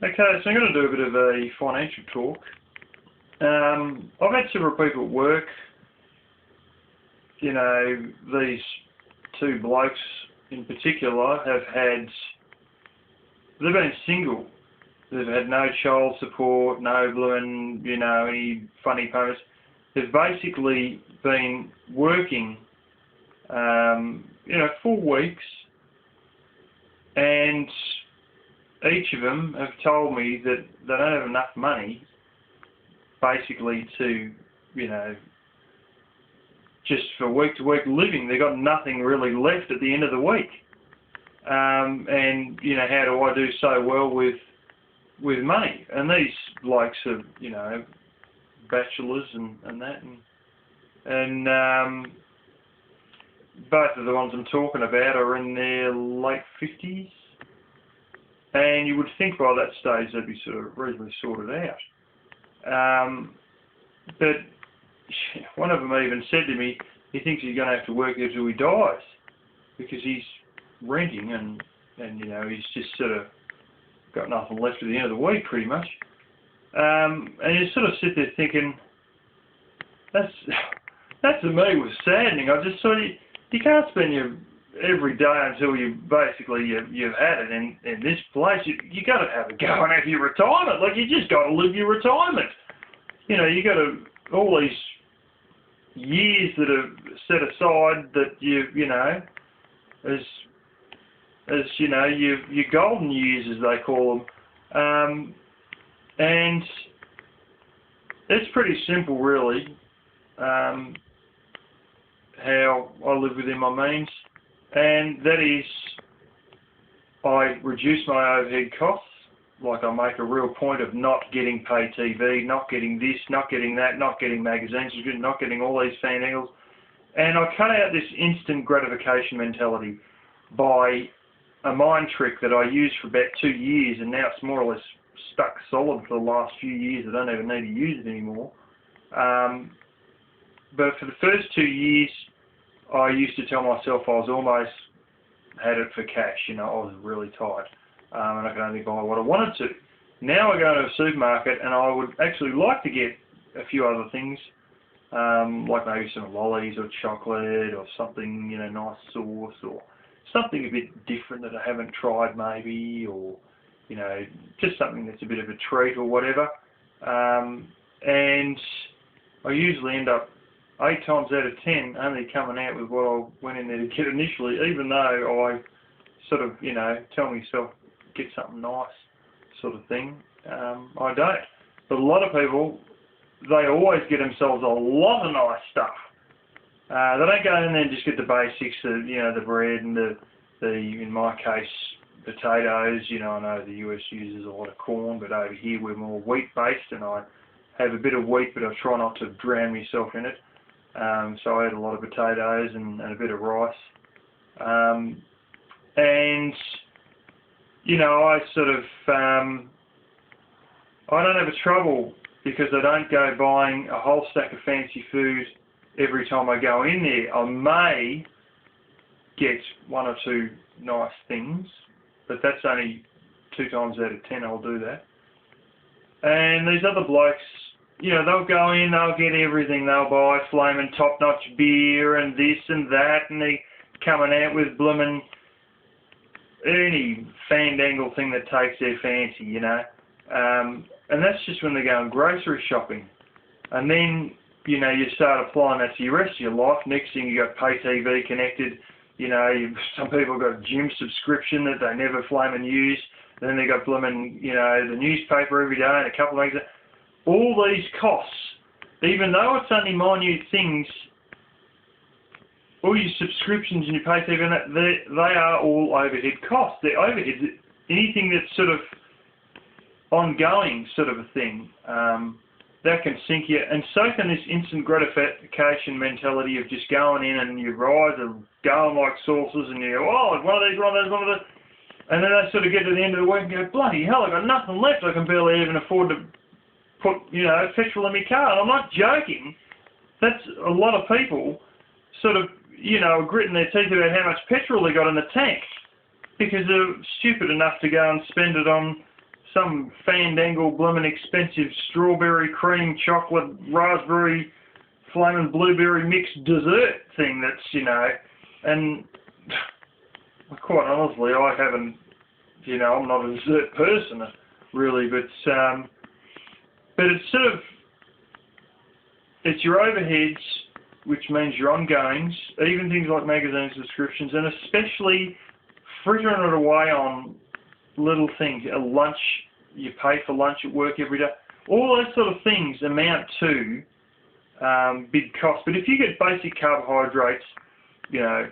Okay, so I'm going to do a bit of a financial talk. I've had several people at work, you know, these two blokes in particular they've been single. They've had no child support, no blooming, you know, any funny payments. They've basically been working, you know, 4 weeks, and each of them have told me that they don't have enough money basically to, you know, just for week-to-week living. They've got nothing really left at the end of the week. And, you know, how do I do so well with money? And these blokes are, you know, bachelors and that. And both of the ones I'm talking about are in their late 50s. And you would think by that stage they'd be sort of reasonably sorted out. But one of them even said to me, he thinks he's going to have to work until he dies, because he's renting and you know, he's just sort of got nothing left at the end of the week pretty much. And you sort of sit there thinking, that to me was saddening. I just thought, you can't spend your every day until you've had it in this place. You got to have a go and have your retirement. Like, you just got to live your retirement. You know, you got to, all these years that are set aside that you know, as you know, your golden years as they call them. And it's pretty simple really, how I live within my means. And that is, I reduce my overhead costs. Like, I make a real point of not getting pay TV, not getting this, not getting that, not getting magazines, not getting all these fan angles. And I cut out this instant gratification mentality by a mind trick that I used for about 2 years, and now it's more or less stuck solid for the last few years. I don't even need to use it anymore. But for the first 2 years, I used to tell myself I was almost had it for cash. You know, I was really tight, and I could only buy what I wanted to. Now I go to a supermarket and I would actually like to get a few other things, like maybe some lollies or chocolate or something, you know, nice sauce or something a bit different that I haven't tried maybe, or, you know, just something that's a bit of a treat or whatever. And I usually end up 8 times out of 10 only coming out with what I went in there to get initially, even though I sort of, you know, tell myself get something nice sort of thing. I don't. But a lot of people, they always get themselves a lot of nice stuff. They don't go in there and just get the basics, you know, the bread and the in my case, potatoes. You know, I know the US uses a lot of corn, but over here we're more wheat-based, and I have a bit of wheat, but I try not to drown myself in it. So I had a lot of potatoes and a bit of rice. And, you know, I sort of, I don't have a trouble because I don't go buying a whole stack of fancy food every time I go in there. I may get 1 or 2 nice things, but that's only 2 times out of 10 I'll do that. And these other blokes, you know, they'll go in, they'll get everything, they'll buy flaming top-notch beer and this and that, and they coming out with bloomin' any fandangle thing that takes their fancy, you know. And that's just when they're going grocery shopping. And then, you know, you start applying that to the rest of your life. Next thing, you got pay TV connected. You know, some people got a gym subscription that they never flaming use. Then they got bloomin', you know, the newspaper every day and a couple of things. All these costs, even though it's only minute things, all your subscriptions and your pay TV, they are all overhead costs. They're overheads. Anything that's sort of ongoing sort of a thing, that can sink you. And so can this instant gratification mentality of just going in and your eyes are going like saucers and you go, oh, one of these, one of those, one of those. And then they sort of get to the end of the week and go, bloody hell, I've got nothing left. I can barely even afford to put, you know, petrol in my car. And I'm not joking. That's a lot of people sort of, you know, gritting their teeth about how much petrol they got in the tank because they're stupid enough to go and spend it on some fandangle bloomin' expensive strawberry cream chocolate raspberry flaming blueberry mixed dessert thing that's, you know, and quite honestly I haven't, you know, I'm not a dessert person really, but it's sort of, it's your overheads, which means your ongoings, even things like magazine subscriptions, and especially frittering it away on little things. A lunch, you pay for lunch at work every day. All those sort of things amount to big costs. But if you get basic carbohydrates, you know,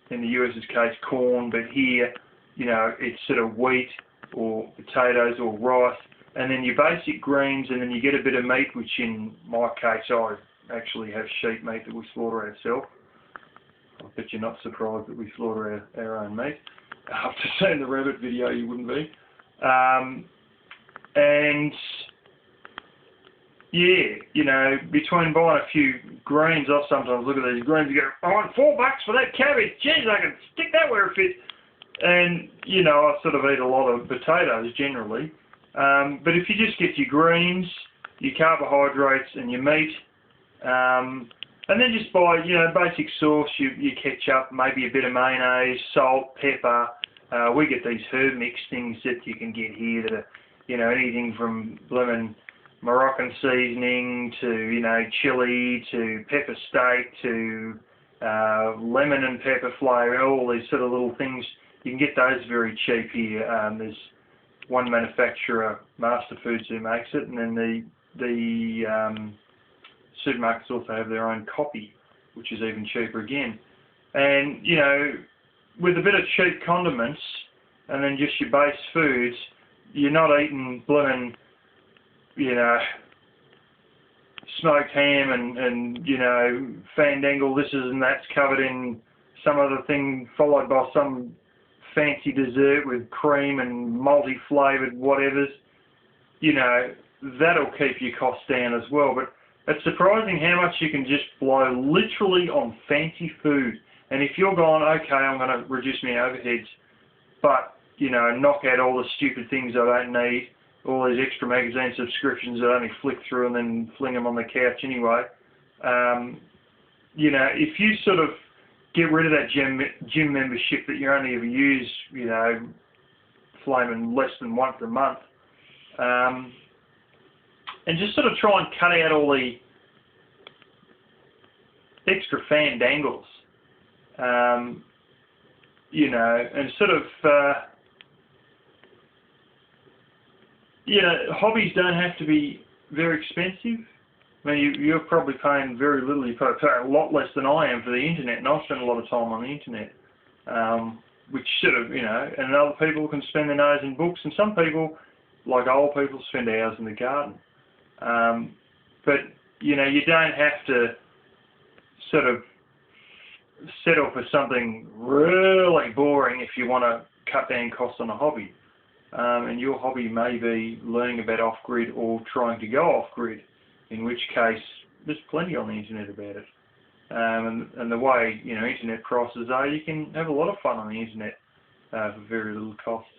in the US's case, corn, but here, you know, it's sort of wheat or potatoes or rice, and then your basic greens, and then you get a bit of meat, which in my case, I actually have sheep meat that we slaughter ourselves. I bet you're not surprised that we slaughter our own meat. After seeing the rabbit video, you wouldn't be. And yeah, you know, between buying a few greens, I sometimes look at these greens and go, I want $4 for that cabbage. Jeez, I can stick that where it fits. And, you know, I sort of eat a lot of potatoes generally. But if you just get your greens, your carbohydrates and your meat, and then just buy, you know, basic sauce, your ketchup, maybe a bit of mayonnaise, salt, pepper. We get these herb mix things that you can get here that are, you know, anything from blooming Moroccan seasoning to, you know, chili to pepper steak to lemon and pepper flavour, all these sort of little things. You can get those very cheap here. There's one manufacturer, Master Foods, who makes it, and then the supermarkets also have their own copy, which is even cheaper again. And, you know, with a bit of cheap condiments and then just your base foods, you're not eating blooming, you know, smoked ham and you know, fandangle this is and that's covered in some other thing followed by some fancy dessert with cream and multi-flavoured whatevers. You know, that'll keep your costs down as well. But it's surprising how much you can just blow literally on fancy food. And if you're going, okay, I'm going to reduce my overheads, but, you know, knock out all the stupid things I don't need, all these extra magazine subscriptions that I only flick through and then fling them on the couch anyway. You know, if you sort of get rid of that gym membership that you only ever use, you know, flaming less than once a month, and just sort of try and cut out all the extra fandangles, you know, and sort of, you know, hobbies don't have to be very expensive. I mean, you're probably paying very little. You probably pay a lot less than I am for the internet, and I spend a lot of time on the internet, which sort of, you know, and other people can spend their nose in books, and some people, like old people, spend hours in the garden. But, you know, you don't have to sort of settle for something really boring if you want to cut down costs on a hobby. And your hobby may be learning about off-grid or trying to go off-grid, in which case there's plenty on the internet about it. And the way, you know, internet prices are, you can have a lot of fun on the internet for very little cost.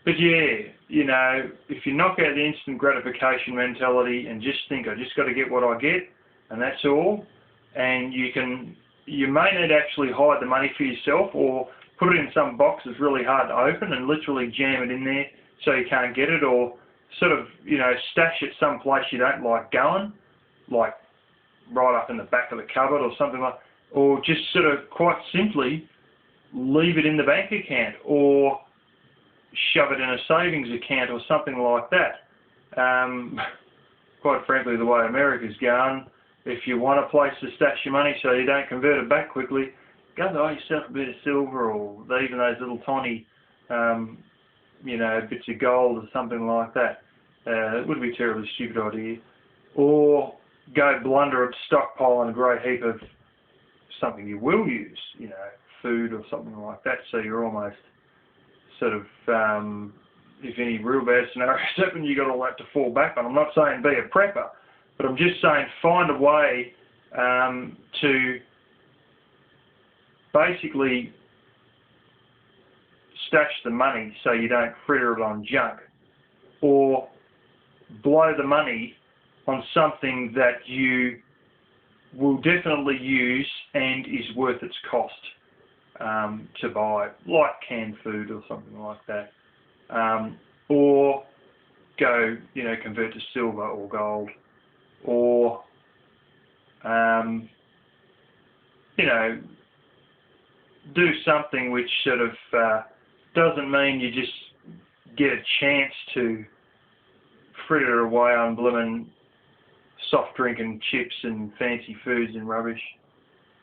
But yeah, you know, if you knock out the instant gratification mentality and just think, I just got to get what I get, and that's all, and you may need to actually hide the money for yourself or put it in some box that's really hard to open and literally jam it in there so you can't get it, or sort of, you know, stash it someplace you don't like going, like right up in the back of the cupboard or something like, or just sort of quite simply leave it in the bank account or shove it in a savings account or something like that. Quite frankly, the way America's going, if you want a place to stash your money so you don't convert it back quickly, go buy yourself a bit of silver or even those little tiny, you know, bits of gold or something like that. It would be a terribly stupid idea. Or go blunder at stockpiling a great heap of something you will use, you know, food or something like that, so you're almost sort of, if any real bad scenarios happen, you got all that to fall back on. I'm not saying be a prepper, but I'm just saying find a way to basically stash the money so you don't fritter it on junk, or blow the money on something that you will definitely use and is worth its cost to buy, like canned food or something like that, or go, convert to silver or gold, or do something which sort of doesn't mean you just get a chance to fritter away on blooming soft drink and chips and fancy foods and rubbish.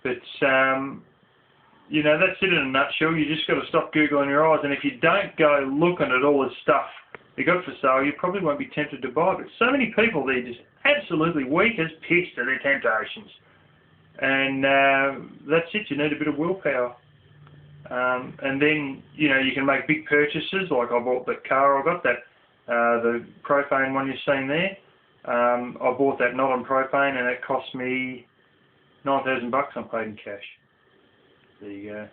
But that's it in a nutshell. You just got to stop googling your eyes, and if you don't go looking at all this stuff they got for sale, you probably won't be tempted to buy. But so many people, they're just absolutely weak as pigs to their temptations, and that's it. You need a bit of willpower. And then, you can make big purchases, like I bought the car I got, the propane one you've seen there. I bought that not on propane, and it cost me $9,000 I paid in cash. There you go.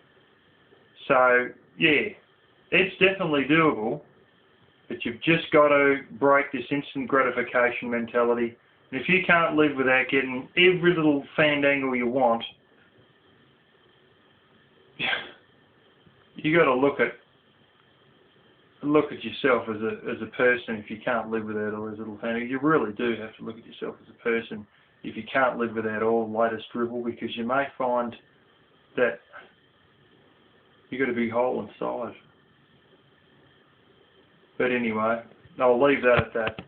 So, yeah, it's definitely doable, but you've just got to break this instant gratification mentality. And if you can't live without getting every little fandangle you want, you got to look at yourself as a person. If you can't live without all those little fandangle, you really do have to look at yourself as a person. If you can't live without all the latest dribble, because you may find that you got a big hole inside. But anyway, I'll leave that at that.